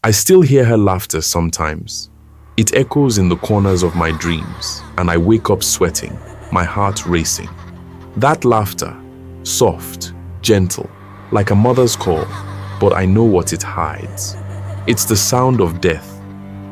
I still hear her laughter sometimes. It echoes in the corners of my dreams, and I wake up sweating, my heart racing. That laughter, soft, gentle, like a mother's call, but I know what it hides. It's the sound of death.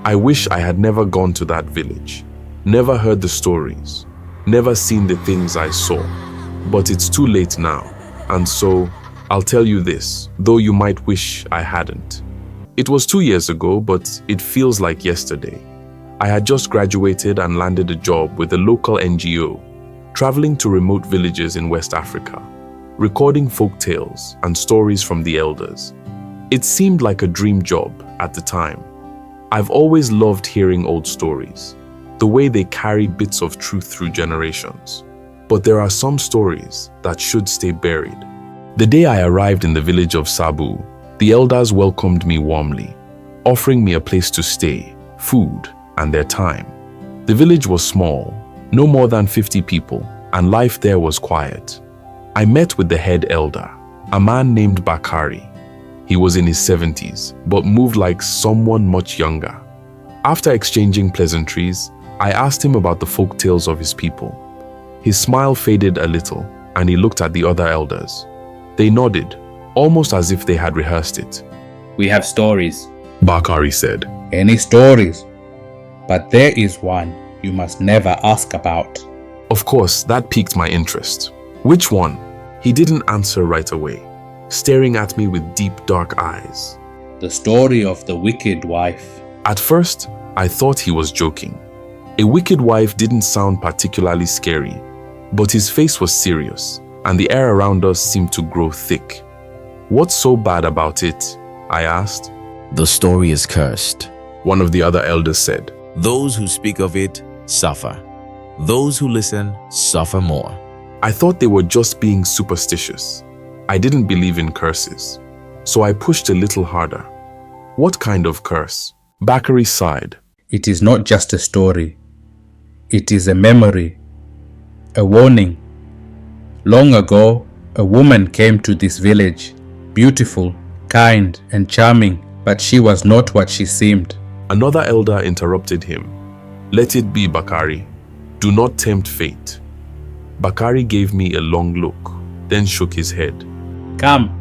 I wish I had never gone to that village, never heard the stories, never seen the things I saw. But it's too late now, and so I'll tell you this, though you might wish I hadn't. It was 2 years ago, but it feels like yesterday. I had just graduated and landed a job with a local NGO, traveling to remote villages in West Africa, recording folk tales and stories from the elders. It seemed like a dream job at the time. I've always loved hearing old stories, the way they carry bits of truth through generations. But there are some stories that should stay buried. The day I arrived in the village of Sabu, the elders welcomed me warmly, offering me a place to stay, food, and their time. The village was small, no more than 50 people, and life there was quiet. I met with the head elder, a man named Bakari. He was in his 70s, but moved like someone much younger. After exchanging pleasantries, I asked him about the folk tales of his people. His smile faded a little, and he looked at the other elders. They nodded, almost as if they had rehearsed it. We have stories, Bakari said. Any stories? But there is one you must never ask about. Of course, that piqued my interest. Which one? He didn't answer right away, staring at me with deep, dark eyes. The story of the wicked wife. At first, I thought he was joking. A wicked wife didn't sound particularly scary, but his face was serious, and the air around us seemed to grow thick. What's so bad about it? I asked. The story is cursed, one of the other elders said. Those who speak of it suffer. Those who listen suffer more. I thought they were just being superstitious. I didn't believe in curses, so I pushed a little harder. What kind of curse? Bakari sighed. It is not just a story. It is a memory, a warning. Long ago, a woman came to this village, beautiful, kind, and charming, but she was not what she seemed. Another elder interrupted him. Let it be, Bakari. Do not tempt fate. Bakari gave me a long look, then shook his head. Come,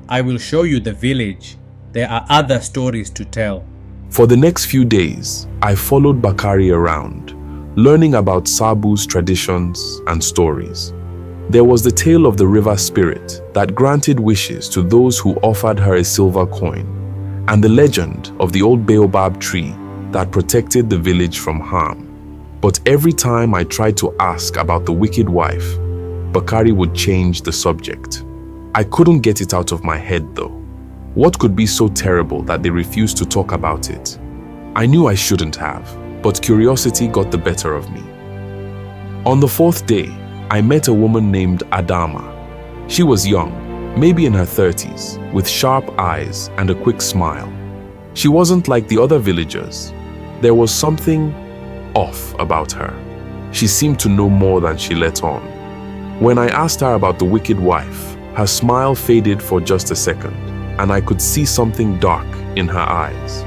I will show you the village. There are other stories to tell. For the next few days, I followed Bakari around, learning about Sabu's traditions and stories. There was the tale of the river spirit that granted wishes to those who offered her a silver coin, and the legend of the old baobab tree that protected the village from harm. But every time I tried to ask about the wicked wife, Bakari would change the subject. I couldn't get it out of my head though. What could be so terrible that they refused to talk about it? I knew I shouldn't have, but curiosity got the better of me. On the 4th day, I met a woman named Adama. She was young, maybe in her 30s, with sharp eyes and a quick smile. She wasn't like the other villagers. There was something off about her. She seemed to know more than she let on. When I asked her about the wicked wife, her smile faded for just a second, and I could see something dark in her eyes.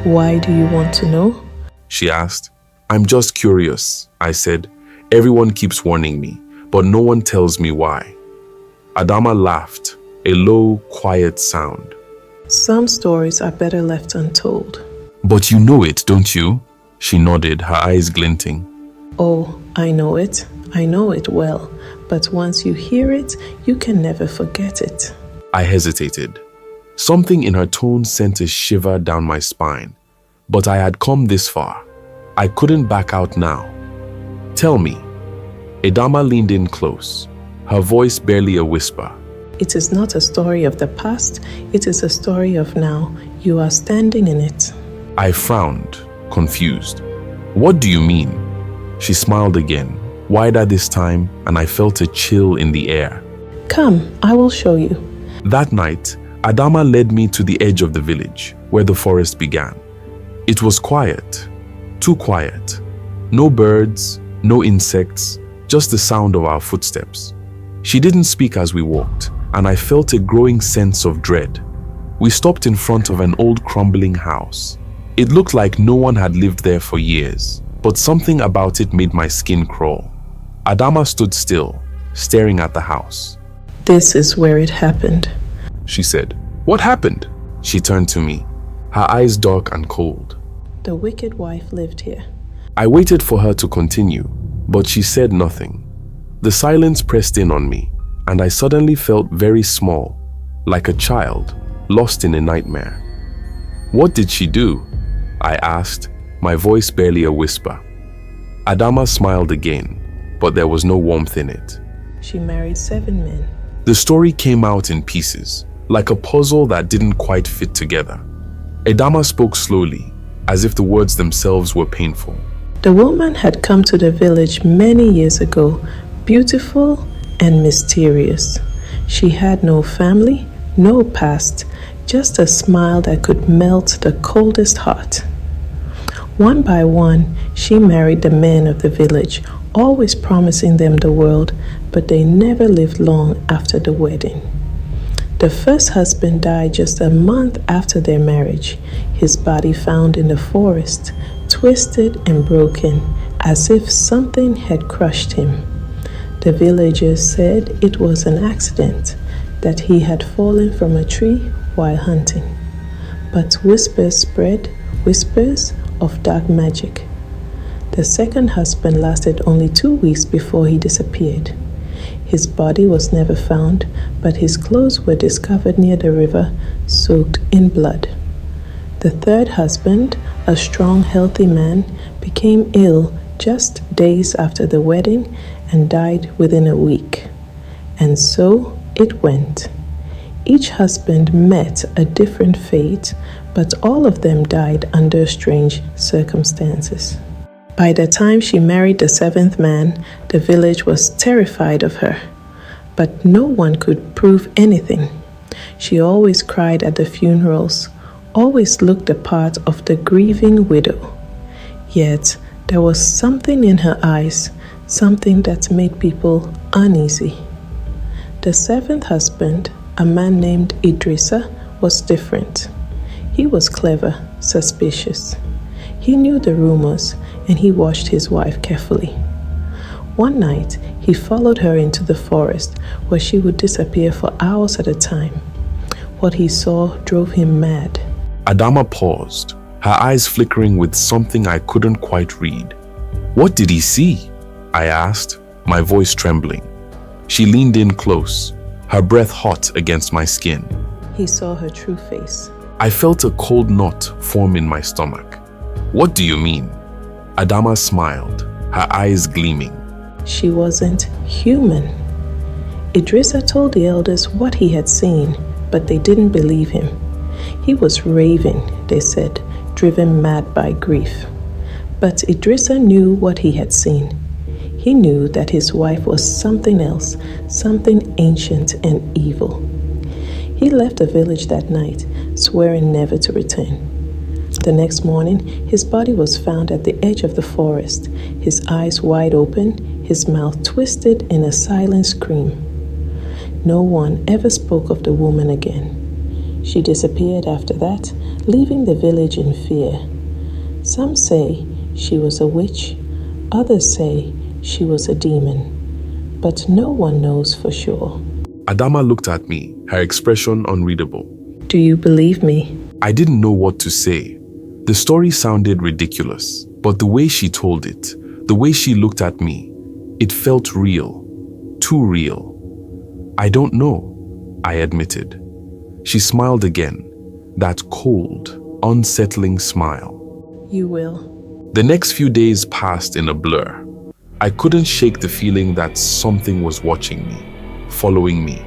Why do you want to know? She asked. I'm just curious, I said. Everyone keeps warning me, but no one tells me why. Adama laughed, a low, quiet sound. Some stories are better left untold. But you know it, don't you? She nodded, her eyes glinting. Oh, I know it. I know it well. But once you hear it, you can never forget it. I hesitated. Something in her tone sent a shiver down my spine. But I had come this far. I couldn't back out now. Tell me. Adama leaned in close, her voice barely a whisper. It is not a story of the past. It is a story of now. You are standing in it. I frowned, confused. What do you mean? She smiled again, wider this time, and I felt a chill in the air. Come, I will show you. That night, Adama led me to the edge of the village, where the forest began. It was quiet, too quiet. No birds, no insects, just the sound of our footsteps. She didn't speak as we walked, and I felt a growing sense of dread. We stopped in front of an old crumbling house. It looked like no one had lived there for years, but something about it made my skin crawl. Adama stood still, staring at the house. This is where it happened, she said. What happened? She turned to me, her eyes dark and cold. The wicked wife lived here. I waited for her to continue, but she said nothing. The silence pressed in on me, and I suddenly felt very small, like a child, lost in a nightmare. What did she do? I asked, my voice barely a whisper. Adama smiled again, but there was no warmth in it. She married 7 men. The story came out in pieces, like a puzzle that didn't quite fit together. Adama spoke slowly, as if the words themselves were painful. The woman had come to the village many years ago, beautiful and mysterious. She had no family, no past, just a smile that could melt the coldest heart. One by one, she married the men of the village, always promising them the world, but they never lived long after the wedding. The first husband died just a month after their marriage, his body found in the forest, twisted and broken, as if something had crushed him. The villagers said it was an accident, that he had fallen from a tree while hunting. But whispers spread, whispers of dark magic. The second husband lasted only 2 weeks before he disappeared. His body was never found, but his clothes were discovered near the river, soaked in blood. The third husband, a strong, healthy man, became ill just days after the wedding and died within a week. And so it went. Each husband met a different fate, but all of them died under strange circumstances. By the time she married the 7th man, the village was terrified of her, but no one could prove anything. She always cried at the funerals, always looked the part of the grieving widow. Yet there was something in her eyes, something that made people uneasy. The 7th husband, a man named Idrissa, was different. He was clever, suspicious. He knew the rumors, and he watched his wife carefully. One night, he followed her into the forest, where she would disappear for hours at a time. What he saw drove him mad. Adama paused, her eyes flickering with something I couldn't quite read. What did he see? I asked, my voice trembling. She leaned in close, her breath hot against my skin. He saw her true face. I felt a cold knot form in my stomach. What do you mean? Adama smiled, her eyes gleaming. She wasn't human. Idrissa told the elders what he had seen, but they didn't believe him. He was raving, they said, driven mad by grief. But Idrissa knew what he had seen. He knew that his wife was something else, something ancient and evil. He left the village that night, swearing never to return. The next morning, his body was found at the edge of the forest, his eyes wide open, his mouth twisted in a silent scream. No one ever spoke of the woman again. She disappeared after that, leaving the village in fear. Some say she was a witch, others say she was a demon, but no one knows for sure. Adama looked at me, her expression unreadable. Do you believe me? I didn't know what to say. The story sounded ridiculous, but the way she told it, the way she looked at me, it felt real, too real. I don't know, I admitted. She smiled again, that cold, unsettling smile. You will. The next few days passed in a blur. I couldn't shake the feeling that something was watching me, following me.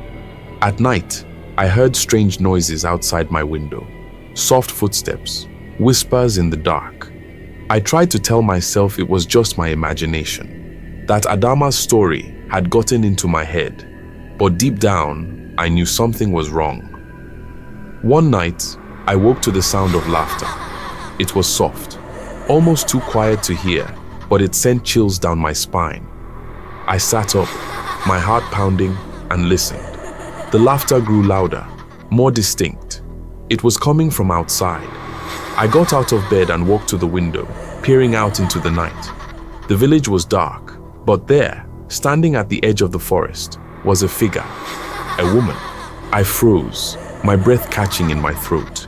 At night, I heard strange noises outside my window, soft footsteps, whispers in the dark. I tried to tell myself it was just my imagination, that Adama's story had gotten into my head, but deep down, I knew something was wrong. One night, I woke to the sound of laughter. It was soft, almost too quiet to hear, but it sent chills down my spine. I sat up, my heart pounding, and listened. The laughter grew louder, more distinct. It was coming from outside. I got out of bed and walked to the window, peering out into the night. The village was dark, but there, standing at the edge of the forest, was a figure, a woman. I froze, my breath catching in my throat.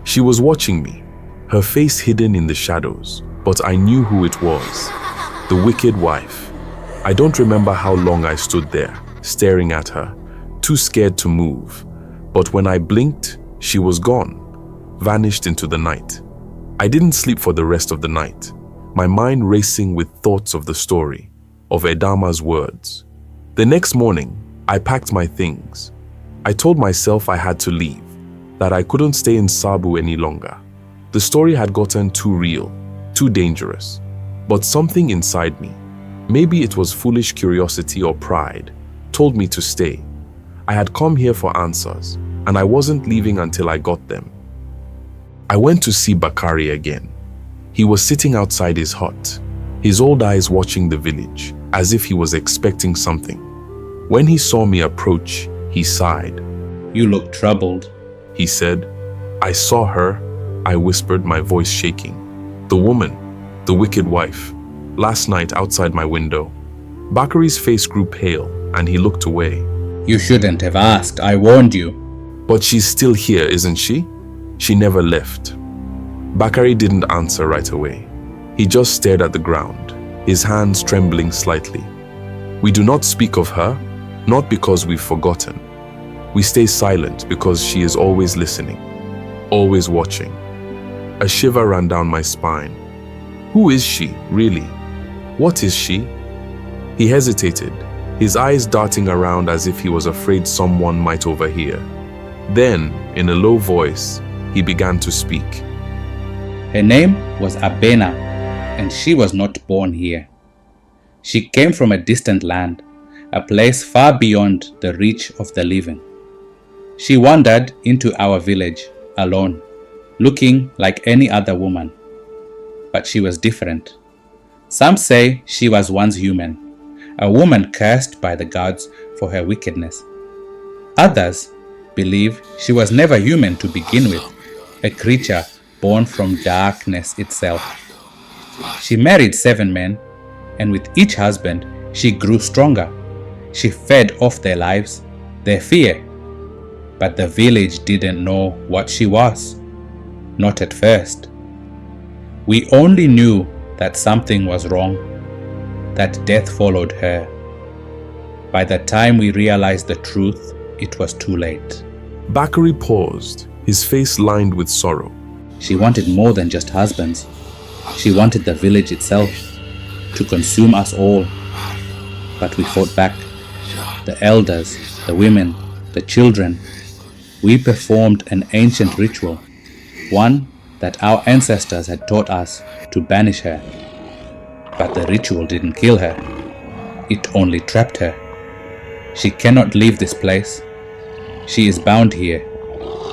She was watching me, her face hidden in the shadows, but I knew who it was. The wicked wife. I don't remember how long I stood there, staring at her, too scared to move. But when I blinked, she was gone, vanished into the night. I didn't sleep for the rest of the night, my mind racing with thoughts of the story, of Adama's words. The next morning, I packed my things. I told myself I had to leave, that I couldn't stay in Sabu any longer. The story had gotten too real, too dangerous. But something inside me, maybe it was foolish curiosity or pride, told me to stay. I had come here for answers, and I wasn't leaving until I got them. I went to see Bakari again. He was sitting outside his hut, his old eyes watching the village, as if he was expecting something. When he saw me approach, he sighed. "You look troubled," He said. "I saw her," I whispered, my voice shaking. "The woman, the wicked wife, last night outside my window." Bakari's face grew pale, and he looked away. "You shouldn't have asked, I warned you." "But she's still here, isn't she? She never left." Bakari didn't answer right away. He just stared at the ground, his hands trembling slightly. "We do not speak of her, not because we've forgotten. We stay silent because she is always listening, always watching." A shiver ran down my spine. Who is she, really? What is she? He hesitated, his eyes darting around as if he was afraid someone might overhear. Then, in a low voice, he began to speak. Her name was Abena, and she was not born here. She came from a distant land, a place far beyond the reach of the living. She wandered into our village alone, looking like any other woman. But she was different. Some say she was once human, a woman cursed by the gods for her wickedness. Others believe she was never human to begin with, a creature born from darkness itself. She married 7 men, and with each husband, she grew stronger. She fed off their lives, their fear. But the village didn't know what she was. Not at first. We only knew that something was wrong, that death followed her. By the time we realized the truth, it was too late. Bakari paused, his face lined with sorrow. She wanted more than just husbands. She wanted the village itself, to consume us all. But we fought back. The elders, the women, the children. We performed an ancient ritual, one that our ancestors had taught us to banish her. But the ritual didn't kill her. It only trapped her. She cannot leave this place. She is bound here,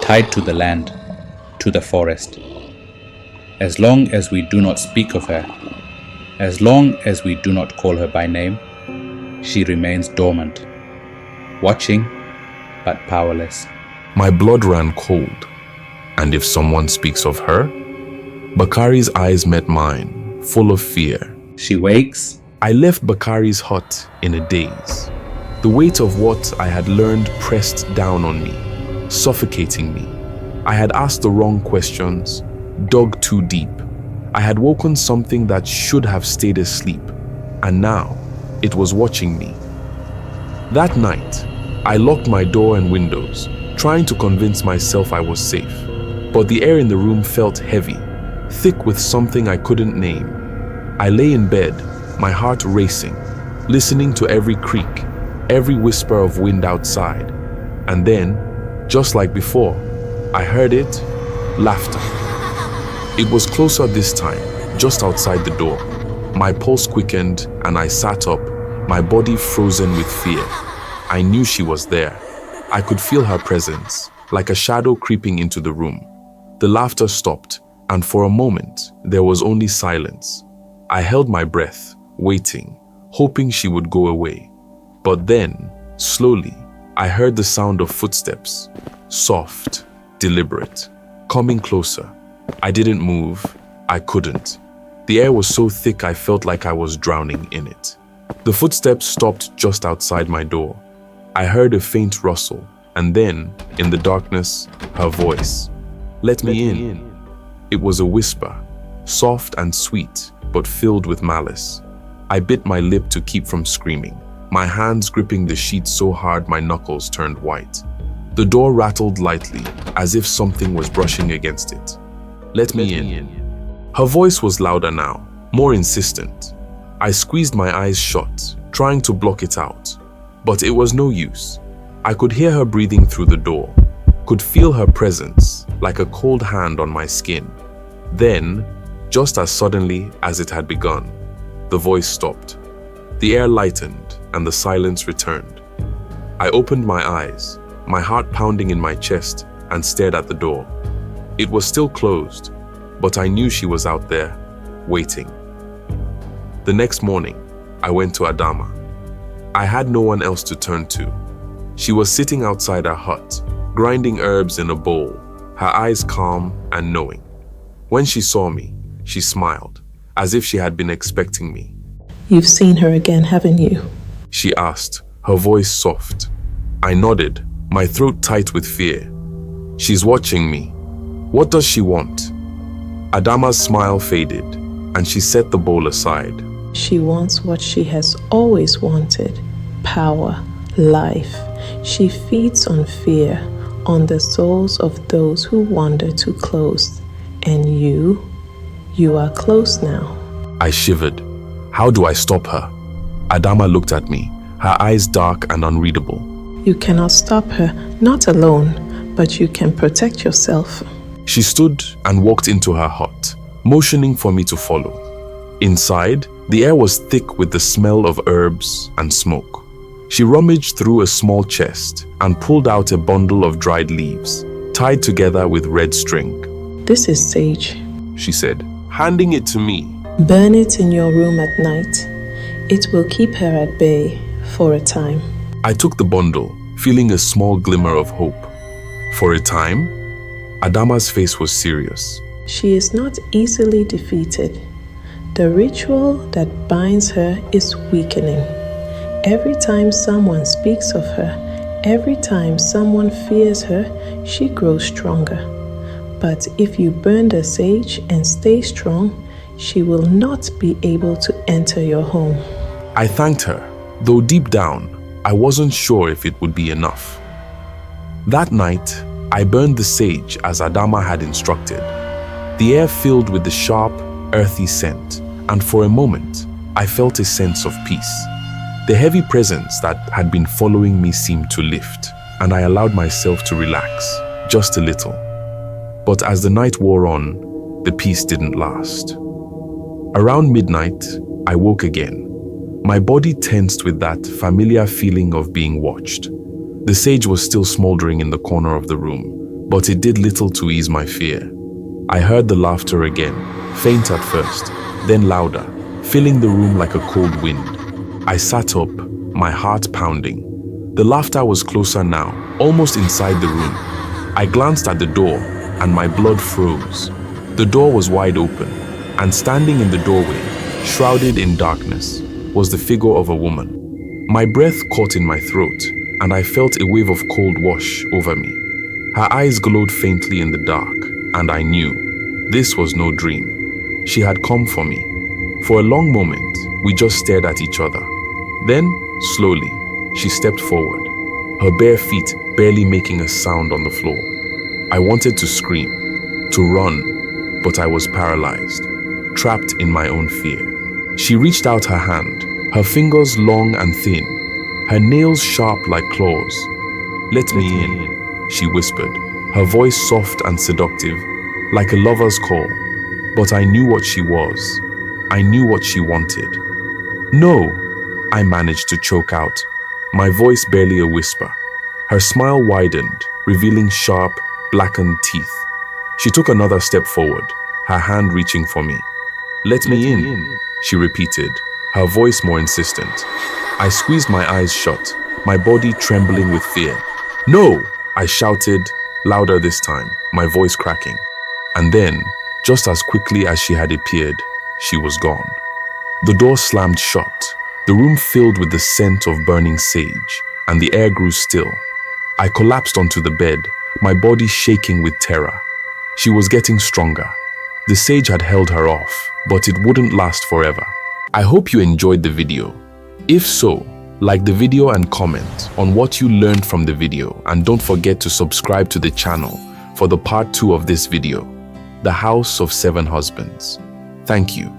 tied to the land, to the forest. As long as we do not speak of her, as long as we do not call her by name, she remains dormant, watching but powerless. My blood ran cold. And if someone speaks of her? Bakari's eyes met mine, full of fear. She wakes. I left Bakari's hut in a daze. The weight of what I had learned pressed down on me, suffocating me. I had asked the wrong questions, dug too deep. I had woken something that should have stayed asleep, and now it was watching me. That night, I locked my door and windows, trying to convince myself I was safe. But the air in the room felt heavy, thick with something I couldn't name. I lay in bed, my heart racing, listening to every creak, every whisper of wind outside. And then, just like before, I heard it, laughter. It was closer this time, just outside the door. My pulse quickened and I sat up, my body frozen with fear. I knew she was there. I could feel her presence, like a shadow creeping into the room. The laughter stopped, and for a moment, there was only silence. I held my breath, waiting, hoping she would go away. But then, slowly, I heard the sound of footsteps, soft, deliberate, coming closer. I didn't move. I couldn't. The air was so thick I felt like I was drowning in it. The footsteps stopped just outside my door. I heard a faint rustle, and then, in the darkness, her voice. "Let me in." It was a whisper, soft and sweet, but filled with malice. I bit my lip to keep from screaming, my hands gripping the sheet so hard my knuckles turned white. The door rattled lightly, as if something was brushing against it. "Let me in." Her voice was louder now, more insistent. I squeezed my eyes shut, trying to block it out. But it was no use. I could hear her breathing through the door, could feel her presence, like a cold hand on my skin. Then, just as suddenly as it had begun, the voice stopped. The air lightened and the silence returned. I opened my eyes, my heart pounding in my chest, and stared at the door. It was still closed, but I knew she was out there, waiting. The next morning, I went to Adama. I had no one else to turn to. She was sitting outside her hut, grinding herbs in a bowl, her eyes calm and knowing. When she saw me, she smiled, as if she had been expecting me. "You've seen her again, haven't you?" She asked, her voice soft. I nodded, my throat tight with fear. "She's watching me. What does she want?" Adama's smile faded, and she set the bowl aside. "She wants what she has always wanted: power, life. She feeds on fear, on the souls of those who wander too close. And you are close now." I shivered. How do I stop her? Adama looked at me, her eyes dark and unreadable. "You cannot stop her, not alone, but you can protect yourself." She stood and walked into her hut, motioning for me to follow. Inside, the air was thick with the smell of herbs and smoke. She rummaged through a small chest and pulled out a bundle of dried leaves, tied together with red string. "This is sage," she said, handing it to me. "Burn it in your room at night. It will keep her at bay for a time." I took the bundle, feeling a small glimmer of hope. For a time, Adama's face was serious. "She is not easily defeated. The ritual that binds her is weakening. Every time someone speaks of her, every time someone fears her, she grows stronger. But if you burn the sage and stay strong, she will not be able to enter your home." I thanked her, though deep down, I wasn't sure if it would be enough. That night, I burned the sage as Adama had instructed. The air filled with the sharp, earthy scent, and for a moment, I felt a sense of peace. The heavy presence that had been following me seemed to lift, and I allowed myself to relax, just a little. But as the night wore on, the peace didn't last. Around midnight, I woke again. My body tensed with that familiar feeling of being watched. The sage was still smoldering in the corner of the room, but it did little to ease my fear. I heard the laughter again, faint at first, then louder, filling the room like a cold wind. I sat up, my heart pounding. The laughter was closer now, almost inside the room. I glanced at the door, and my blood froze. The door was wide open, and standing in the doorway, shrouded in darkness, was the figure of a woman. My breath caught in my throat, and I felt a wave of cold wash over me. Her eyes glowed faintly in the dark, and I knew this was no dream. She had come for me. For a long moment, we just stared at each other. Then, slowly, she stepped forward, her bare feet barely making a sound on the floor. I wanted to scream, to run, but I was paralyzed, trapped in my own fear. She reached out her hand, her fingers long and thin, her nails sharp like claws. "Let me in," she whispered, her voice soft and seductive, like a lover's call. But I knew what she was. I knew what she wanted. "No," I managed to choke out, my voice barely a whisper. Her smile widened, revealing sharp, blackened teeth. She took another step forward, her hand reaching for me. "Let me in," she repeated, her voice more insistent. I squeezed my eyes shut, my body trembling with fear. "No!" I shouted, louder this time, my voice cracking. And then, just as quickly as she had appeared, she was gone. The door slammed shut, the room filled with the scent of burning sage, and the air grew still. I collapsed onto the bed, my body shaking with terror. She was getting stronger. The sage had held her off, but it wouldn't last forever. I hope you enjoyed the video. If so, like the video and comment on what you learned from the video, and don't forget to subscribe to the channel for the part 2 of this video, The House of 7 Husbands. Thank you.